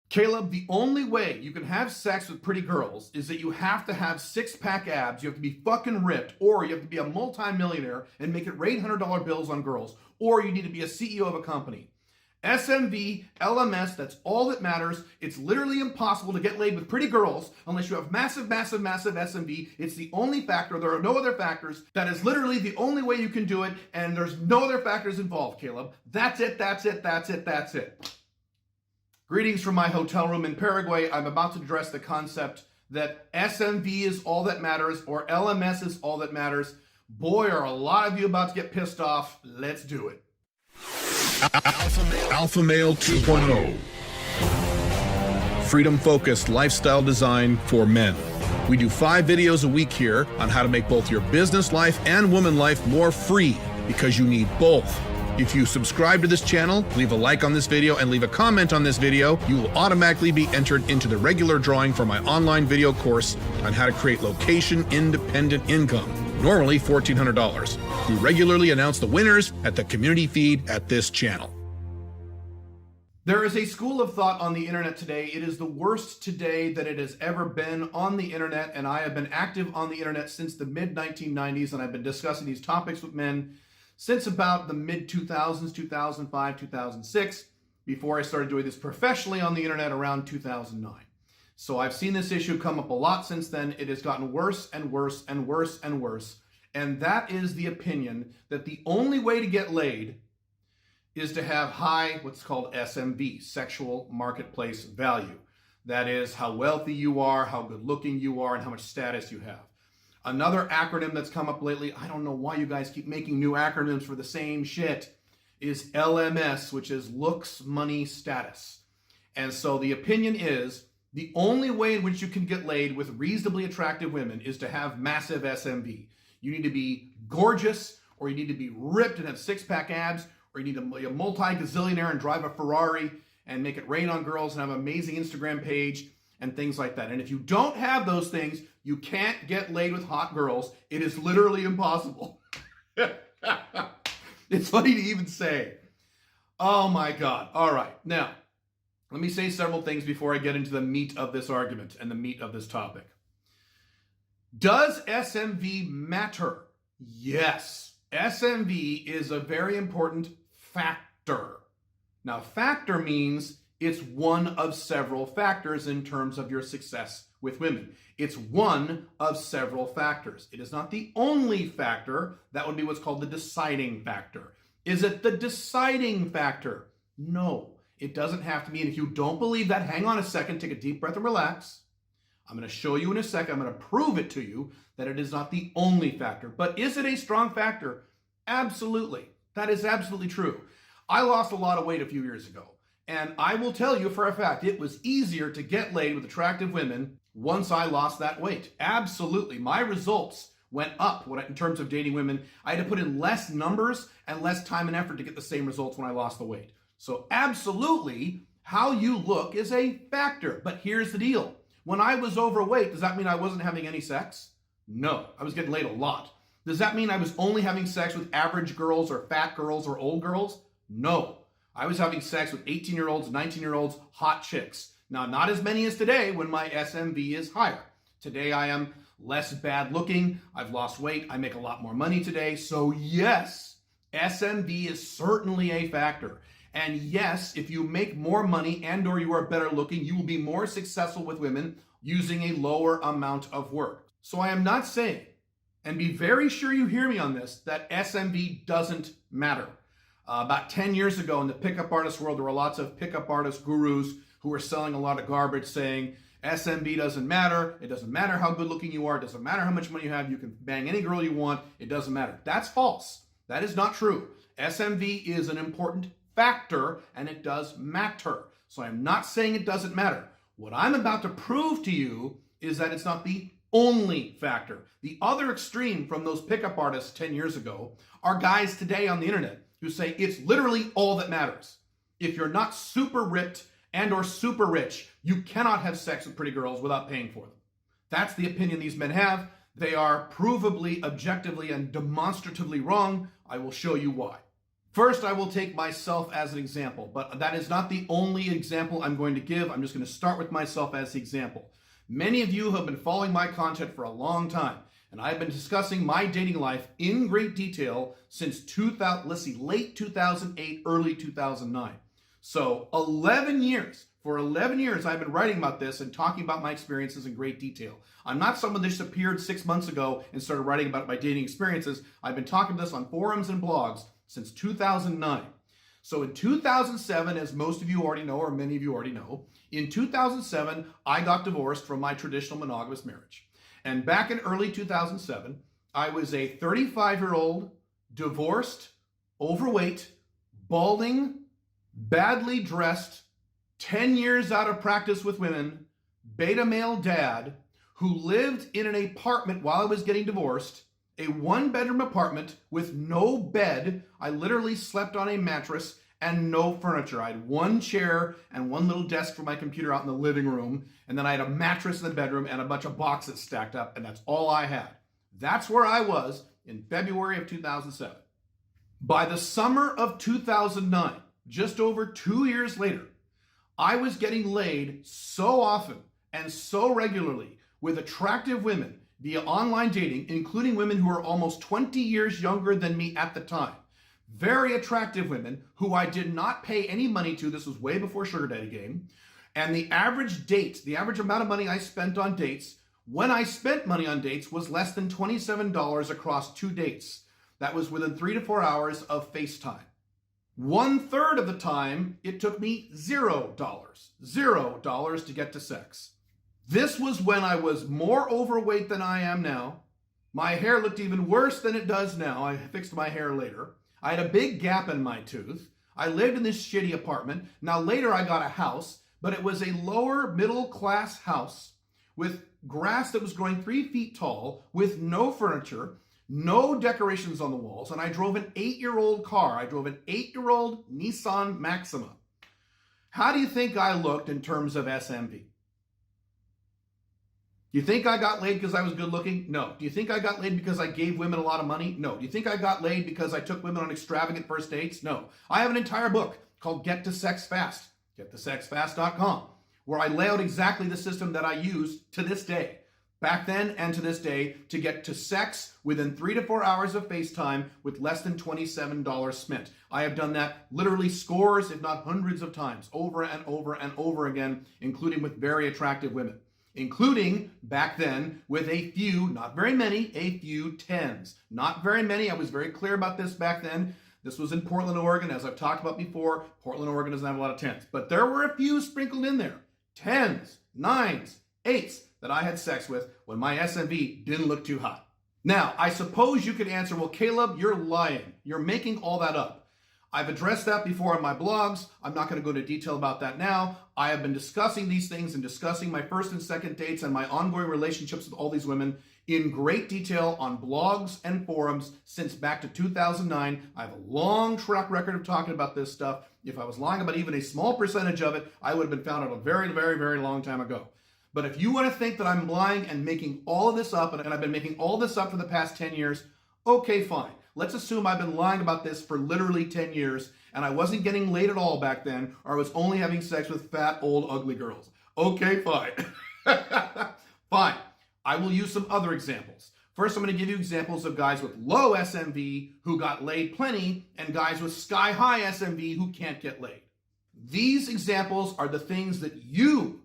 Caleb, the only way you can have sex with pretty girls is that you have to have six-pack abs, you have to be fucking ripped, or you have to be a multi-millionaire and make it rain $100 bills on girls, or you need to be a CEO of a company. SMV, LMS, that's all that matters. It's literally impossible to get laid with pretty girls unless you have massive, massive, massive SMV. It's the only factor. There are no other factors. That is literally the only way you can do it, and there's no other factors involved, Caleb. That's it, that's it, that's it, that's it. Greetings from my hotel room in Paraguay. I'm about to address the concept that SMV is all that matters, or LMS is all that matters. Boy, are a lot of you about to get pissed off. Let's do it. Alpha Male 2.0. Freedom-focused lifestyle design for men. We do 5 videos a week here on how to make both your business life and woman life more free, because you need both. If you subscribe to this channel, leave a like on this video, and leave a comment on this video, you will automatically be entered into the regular drawing for my online video course on how to create location-independent income, normally $1,400. We regularly announce the winners at the community feed at this channel. There is a school of thought on the internet today. It is the worst today that it has ever been on the internet, and I have been active on the internet since the mid-1990s, and I've been discussing these topics with men since about the mid-2000s, 2005, 2006, before I started doing this professionally on the internet around 2009. So I've seen this issue come up a lot since then. It has gotten worse and worse and worse and worse. And that is the opinion that the only way to get laid is to have high, what's called SMV, sexual marketplace value. That is how wealthy you are, how good looking you are, and how much status you have. Another acronym that's come up lately, I don't know why you guys keep making new acronyms for the same shit, is LMS, which is looks, money, status. And so the opinion is the only way in which you can get laid with reasonably attractive women is to have massive SMV. You need to be gorgeous, or you need to be ripped and have six-pack abs, or you need to be a multi-gazillionaire and drive a Ferrari and make it rain on girls and have an amazing Instagram page and things like that. And if you don't have those things, you can't get laid with hot girls. It is literally impossible. It's funny to even say. Oh my God. All right. Now, let me say several things before I get into the meat of this argument and the meat of this topic. Does SMV matter? Yes. SMV is a very important factor. Now, factor means it's one of several factors in terms of your success with women. It's one of several factors. It is not the only factor. That would be what's called the deciding factor. Is it the deciding factor? No, it doesn't have to be. And if you don't believe that, hang on a second, take a deep breath and relax. I'm going to show you in a second. I'm going to prove it to you that it is not the only factor. But is it a strong factor? Absolutely. That is absolutely true. I lost a lot of weight a few years ago. And I will tell you for a fact, it was easier to get laid with attractive women once I lost that weight. Absolutely. My results went up in terms of dating women. I had to put in less numbers and less time and effort to get the same results when I lost the weight. So absolutely, how you look is a factor. But here's the deal. When I was overweight, does that mean I wasn't having any sex? No, I was getting laid a lot. Does that mean I was only having sex with average girls or fat girls or old girls? No. I was having sex with 18-year-olds, 19-year-olds, hot chicks. Now, not as many as today when my SMV is higher. Today, I am less bad looking. I've lost weight. I make a lot more money today. So yes, SMV is certainly a factor. And yes, if you make more money and or you are better looking, you will be more successful with women using a lower amount of work. So I am not saying, and be very sure you hear me on this, that SMV doesn't matter. About 10 years ago in the pickup artist world, there were lots of pickup artist gurus who were selling a lot of garbage saying, SMV doesn't matter. It doesn't matter how good looking you are. It doesn't matter how much money you have. You can bang any girl you want. It doesn't matter. That's false. That is not true. SMV is an important factor and it does matter. So I'm not saying it doesn't matter. What I'm about to prove to you is that it's not the only factor. The other extreme from those pickup artists 10 years ago are guys today on the internet who say it's literally all that matters. If you're not super ripped and or super rich, you cannot have sex with pretty girls without paying for them. That's the opinion these men have. They are provably, objectively, and demonstratively wrong. I will show you why. First, I will take myself as an example, but that is not the only example I'm going to give. I'm just going to start with myself as the example. Many of you have been following my content for a long time, and I've been discussing my dating life in great detail since late 2008, early 2009. So 11 years. For 11 years, I've been writing about this and talking about my experiences in great detail. I'm not someone that just appeared 6 months ago and started writing about my dating experiences. I've been talking about this on forums and blogs since 2009. So in 2007, as most of you already know, or many of you already know, in 2007, I got divorced from my traditional monogamous marriage. And back in early 2007, I was a 35-year-old, divorced, overweight, balding, badly dressed, 10 years out of practice with women, beta male dad who lived in an apartment while I was getting divorced, a one-bedroom apartment with no bed. I literally slept on a mattress and no furniture. I had one chair and one little desk for my computer out in the living room, and then I had a mattress in the bedroom and a bunch of boxes stacked up, and that's all I had. That's where I was in February of 2007. By the summer of 2009, just over 2 years later, I was getting laid so often and so regularly with attractive women via online dating, including women who were almost 20 years younger than me at the time. Very attractive women who I did not pay any money to. This was way before Sugar Daddy game. And the average amount of money I spent on dates, when I spent money on dates, was less than $27 across 2 dates. That was within 3 to 4 hours of FaceTime. 1/3 of the time, it took me $0 to get to sex. This was when I was more overweight than I am now. My hair looked even worse than it does now. I fixed my hair later. I had a big gap in my tooth. I lived in this shitty apartment. Now later I got a house, but it was a lower middle class house with grass that was growing 3 feet tall, with no furniture, no decorations on the walls, and I drove an 8-year-old car. I drove an 8-year-old Nissan Maxima. How do you think I looked in terms of SMV? Do you think I got laid because I was good looking? No. Do you think I got laid because I gave women a lot of money? No. Do you think I got laid because I took women on extravagant first dates? No. I have an entire book called Get to Sex Fast, gettosexfast.com, where I lay out exactly the system that I use to this day, back then and to this day, to get to sex within 3 to 4 hours of FaceTime with less than $27 spent. I have done that literally scores, if not hundreds of times, over and over and over again, including with very attractive women, including back then with a few, not very many, a few tens. Not very many. I was very clear about this back then. This was in Portland, Oregon. As I've talked about before, Portland, Oregon doesn't have a lot of tens, but there were a few sprinkled in there. 10s, 9s, 8s that I had sex with when my SMV didn't look too hot. Now, I suppose you could answer, well, Caleb, you're lying. You're making all that up. I've addressed that before on my blogs. I'm not going to go into detail about that now. I have been discussing these things and discussing my first and second dates and my ongoing relationships with all these women in great detail on blogs and forums since back to 2009. I have a long track record of talking about this stuff. If I was lying about even a small percentage of it, I would have been found out a very, very, very long time ago. But if you want to think that I'm lying and making all of this up, and I've been making all this up for the past 10 years, okay, fine. Let's assume I've been lying about this for literally 10 years, and I wasn't getting laid at all back then, or I was only having sex with fat, old, ugly girls. Okay, fine. Fine. I will use some other examples. First, I'm going to give you examples of guys with low SMV who got laid plenty, and guys with sky-high SMV who can't get laid. These examples are the things that you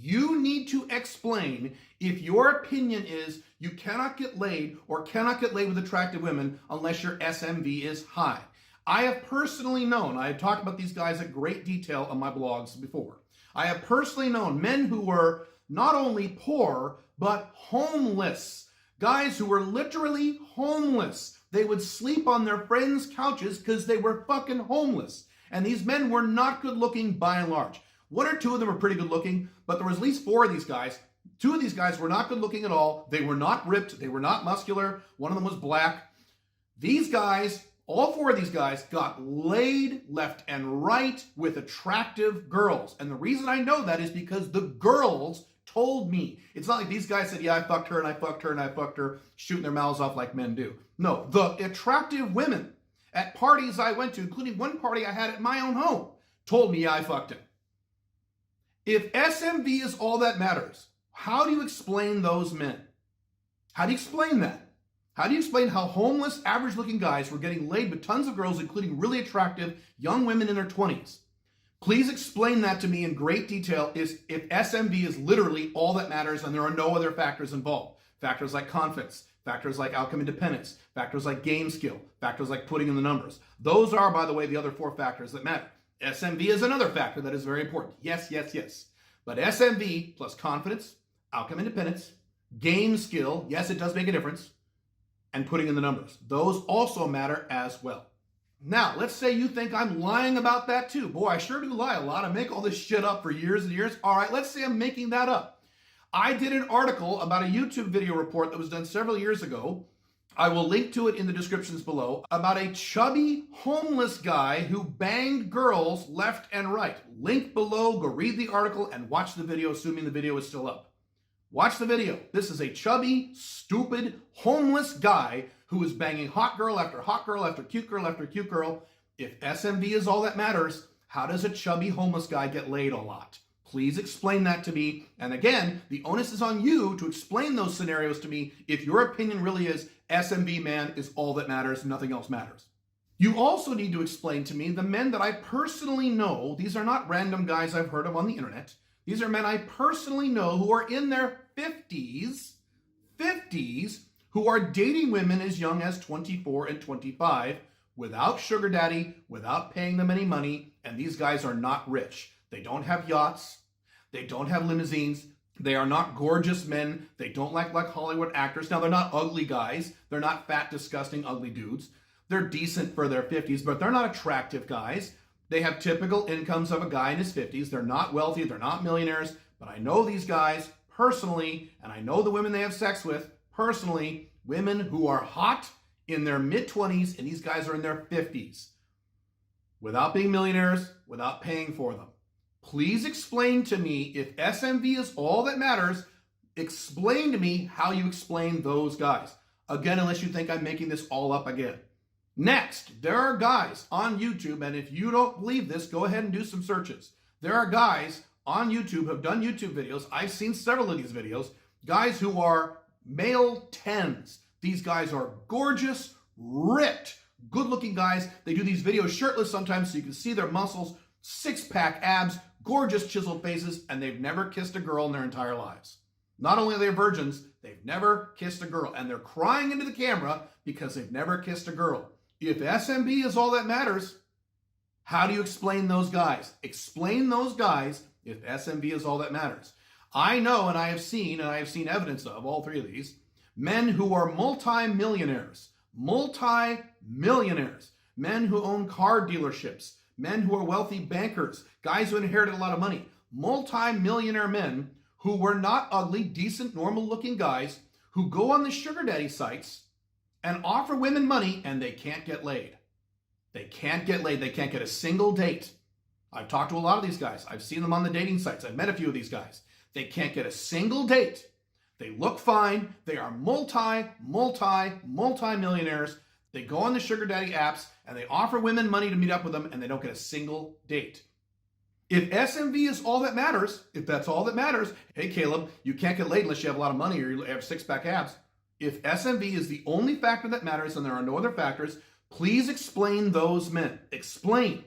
need to explain if your opinion is you cannot get laid or cannot get laid with attractive women unless your SMV is high. I have personally known, I have talked about these guys at great detail on my blogs before. I have personally known men who were not only poor, but homeless. Guys who were literally homeless. They would sleep on their friends' couches because they were fucking homeless. And these men were not good looking by and large. 1 or 2 of them were pretty good looking, but there was at least 4 of these guys. 2 of these guys were not good looking at all. They were not ripped. They were not muscular. One of them was black. These guys, all 4 of these guys, got laid left and right with attractive girls. And the reason I know that is because the girls told me. It's not like these guys said, yeah, I fucked her and I fucked her and I fucked her, shooting their mouths off like men do. No, the attractive women at parties I went to, including one party I had at my own home, told me I fucked him. If SMV is all that matters, how do you explain those men? How do you explain that? How do you explain how homeless, average-looking guys were getting laid with tons of girls, including really attractive young women in their 20s? Please explain that to me in great detail if SMV is literally all that matters and there are no other factors involved. Factors like confidence, factors like outcome independence, factors like game skill, factors like putting in the numbers. Those are, by the way, the other 4 factors that matter. SMV is another factor that is very important. Yes, yes, yes. But SMV plus confidence, outcome independence, game skill, yes, it does make a difference, and putting in the numbers. Those also matter as well. Now, let's say you think I'm lying about that too. Boy, I sure do lie a lot. I make all this shit up for years and years. All right, let's say I'm making that up. I did an article about a YouTube video report that was done several years ago. I will link to it in the descriptions below, about a chubby homeless guy who banged girls left and right. Link below, go read the article and watch the video, assuming the video is still up. Watch the video. This is a chubby, stupid, homeless guy who is banging hot girl after hot girl after cute girl after cute girl. If SMV is all that matters, how does a chubby homeless guy get laid a lot? Please explain that to me. And again, the onus is on you to explain those scenarios to me if your opinion really is SMV man is all that matters, nothing else matters. You also need to explain to me the men that I personally know. These are not random guys I've heard of on the internet. These are men I personally know who are in their 50s, who are dating women as young as 24 and 25 without sugar daddy, without paying them any money, and these guys are not rich. They don't have yachts. They don't have limousines. They are not gorgeous men. They don't like Hollywood actors. Now, they're not ugly guys. They're not fat, disgusting, ugly dudes. They're decent for their 50s, but they're not attractive guys. They have typical incomes of a guy in his 50s. They're not wealthy. They're not millionaires. But I know these guys personally, and I know the women they have sex with personally, women who are hot in their mid-20s, and these guys are in their 50s, without being millionaires, without paying for them. Please explain to me, if SMV is all that matters, explain to me how you explain those guys. Again, unless you think I'm making this all up again. Next, there are guys on YouTube, and if you don't believe this, go ahead and do some searches. There are guys on YouTube who have done YouTube videos. I've seen several of these videos. Guys who are male 10s. These guys are gorgeous, ripped, good-looking guys. They do these videos shirtless sometimes so you can see their muscles, six-pack abs, gorgeous chiseled faces, and they've never kissed a girl in their entire lives. Not only are they virgins, they've never kissed a girl, and they're crying into the camera because they've never kissed a girl. If SMV is all that matters, how do you explain those guys? Explain those guys if SMV is all that matters. I know, and I have seen evidence of all 3 of these, men who are multi-millionaires, men who own car dealerships, men who are wealthy bankers, guys who inherited a lot of money, multi-millionaire men who were not ugly, decent, normal-looking guys who go on the sugar daddy sites and offer women money, and they can't get laid. They can't get laid. They can't get a single date. I've talked to a lot of these guys. I've seen them on the dating sites. I've met a few of these guys. They can't get a single date. They look fine. They are multi-millionaires. They go on the sugar daddy apps and they offer women money to meet up with them, and they don't get a single date. If SMV is all that matters, if that's all that matters, hey Caleb, you can't get laid unless you have a lot of money or you have six-pack abs. If SMV is the only factor that matters and there are no other factors, please explain those men. Explain.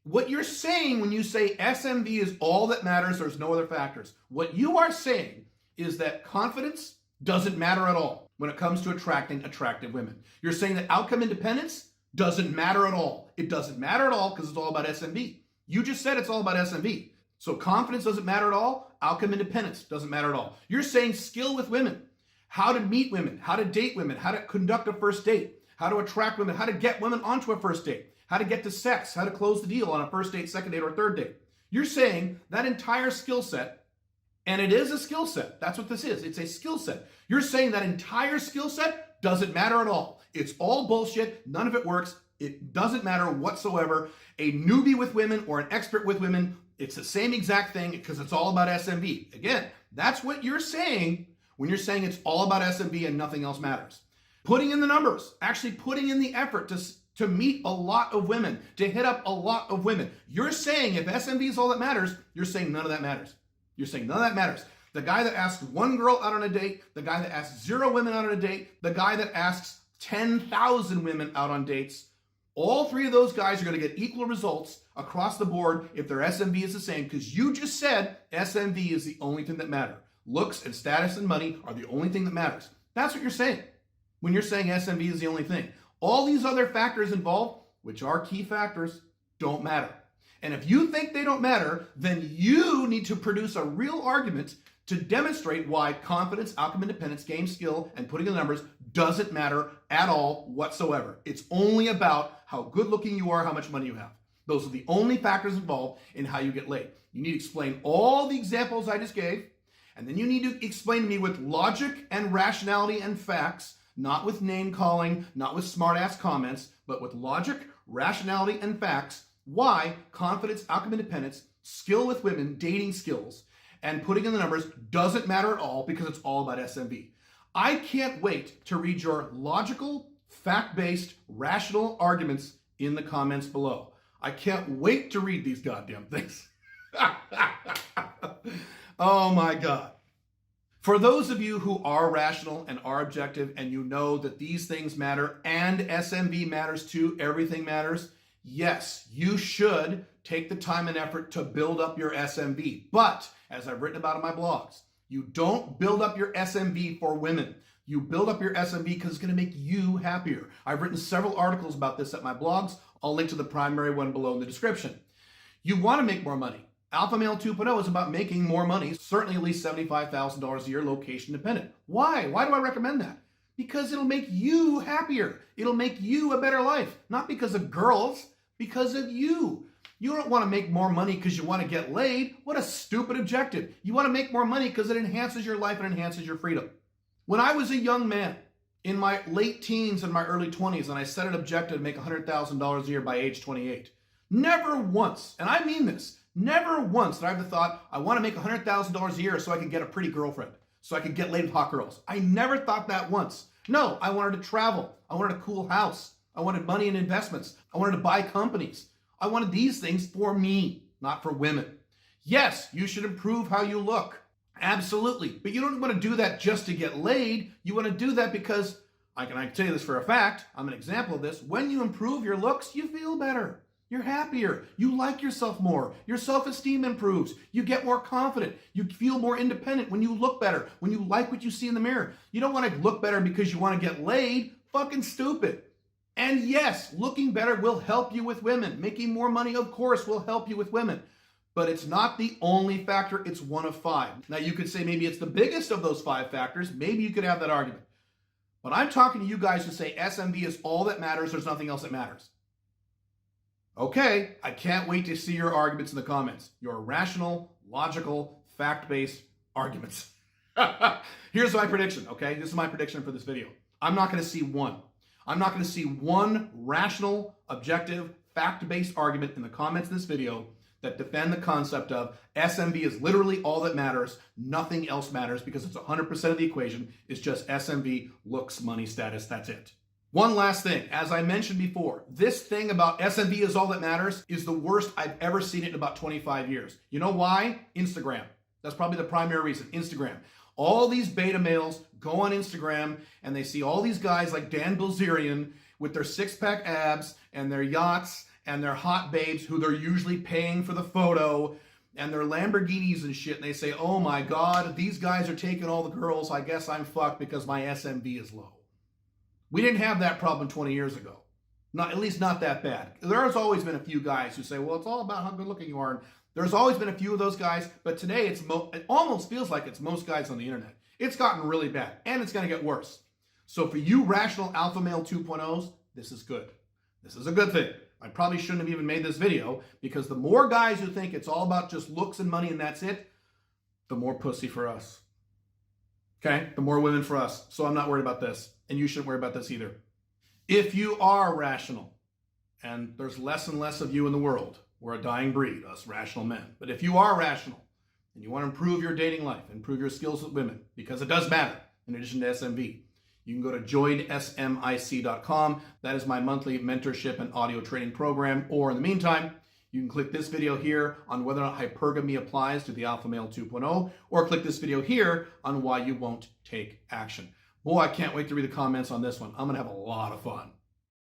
What you're saying when you say SMV is all that matters, there's no other factors. What you are saying is that confidence doesn't matter at all when it comes to attracting attractive women. You're saying that outcome independence doesn't matter at all. It doesn't matter at all because it's all about SMV. You just said it's all about SMV. So confidence doesn't matter at all. Outcome independence doesn't matter at all. You're saying skill with women, how to meet women, how to date women, how to conduct a first date, how to attract women, how to get women onto a first date, how to get to sex, how to close the deal on a first date, second date, or third date. You're saying that entire skill set, and it is a skill set. That's what this is. It's a skill set. You're saying that entire skill set doesn't matter at all. It's all bullshit. None of it works. It doesn't matter whatsoever. A newbie with women or an expert with women, it's the same exact thing because it's all about SMV. Again, that's what you're saying when you're saying it's all about SMV and nothing else matters. Putting in the numbers, actually putting in the effort to meet a lot of women, to hit up a lot of women. You're saying if SMV is all that matters, you're saying none of that matters. You're saying none of that matters. The guy that asks one girl out on a date, the guy that asks 0 women out on a date, the guy that asks 10,000 women out on dates, all 3 of those guys are going to get equal results across the board if their SMV is the same, because you just said SMV is the only thing that matters. Looks and status and money are the only thing that matters. That's what you're saying when you're saying SMV is the only thing. All these other factors involved, which are key factors, don't matter. And if you think they don't matter, then you need to produce a real argument to demonstrate why confidence, outcome independence, game skill, and putting in the numbers doesn't matter at all whatsoever. It's only about how good looking you are, how much money you have. Those are the only factors involved in how you get laid. You need to explain all the examples I just gave, and then you need to explain to me with logic and rationality and facts, not with name calling, not with smart-ass comments, but with logic, rationality, and facts, why confidence, outcome independence, skill with women, dating skills, and putting in the numbers doesn't matter at all because it's all about SMV. I can't wait to read your logical, fact-based, rational arguments in the comments below. I can't wait to read these goddamn things. Oh my God. For those of you who are rational and are objective and you know that these things matter and SMV matters too, everything matters, yes, you should take the time and effort to build up your SMV. But, as I've written about in my blogs, you don't build up your SMV for women. You build up your SMV because it's going to make you happier. I've written several articles about this at my blogs. I'll link to the primary one below in the description. You want to make more money. Alpha Male 2.0 is about making more money, certainly at least $75,000 a year, location dependent. Why? Why do I recommend that? Because it'll make you happier. It'll make you a better life. Not because of girls, because of you. You don't want to make more money because you want to get laid. What a stupid objective. You want to make more money because it enhances your life and enhances your freedom. When I was a young man, in my late teens and my early 20s, and I set an objective to make $100,000 a year by age 28, never once, and I mean this, never once did I have the thought, I want to make $100,000 a year so I can get a pretty girlfriend, so I can get laid with hot girls. I never thought that once. No, I wanted to travel. I wanted a cool house. I wanted money and investments. I wanted to buy companies. I wanted these things for me, not for women. Yes, you should improve how you look. Absolutely. But you don't want to do that just to get laid. You want to do that because, I can tell you this for a fact, I'm an example of this. When you improve your looks, you feel better. You're happier. You like yourself more. Your self-esteem improves. You get more confident. You feel more independent when you look better, when you like what you see in the mirror. You don't want to look better because you want to get laid. Fucking stupid. And yes, looking better will help you with women. Making more money, of course, will help you with women. But it's not the only factor. It's one of 5. Now, you could say maybe it's the biggest of those 5 factors. Maybe you could have that argument. But I'm talking to you guys who say SMV is all that matters. There's nothing else that matters. Okay, I can't wait to see your arguments in the comments. Your rational, logical, fact-based arguments. Here's my prediction, okay? This is my prediction for this video. I'm not going to see one. I'm not going to see one rational, objective, fact-based argument in the comments of this video that defend the concept of SMV is literally all that matters, nothing else matters because it's 100% of the equation. It's just SMV, looks, money, status, that's it. One last thing, as I mentioned before, this thing about SMV is all that matters is the worst I've ever seen it in about 25 years. You know why? Instagram. That's probably the primary reason, Instagram. All these beta males go on Instagram and they see all these guys like Dan Bilzerian with their 6-pack abs and their yachts and their hot babes who they're usually paying for the photo and their Lamborghinis and shit. And they say, oh my God, these guys are taking all the girls. I guess I'm fucked because my SMV is low. We didn't have that problem 20 years ago. Not, at least not that bad. There's always been a few guys who say, well, it's all about how good looking you are. And there's always been a few of those guys, but today it almost feels like it's most guys on the internet. It's gotten really bad, and it's going to get worse. So for you rational alpha male 2.0s, this is good. This is a good thing. I probably shouldn't have even made this video because the more guys who think it's all about just looks and money and that's it, the more pussy for us. Okay? The more women for us. So I'm not worried about this, and you shouldn't worry about this either. If you are rational, and there's less and less of you in the world, we're a dying breed, us rational men. But if you are rational, and you want to improve your dating life, improve your skills with women, because it does matter, in addition to SMV, you can go to joinsmic.com. That is my monthly mentorship and audio training program. Or in the meantime, you can click this video here on whether or not hypergamy applies to the Alpha Male 2.0, or click this video here on why you won't take action. Boy, I can't wait to read the comments on this one. I'm going to have a lot of fun.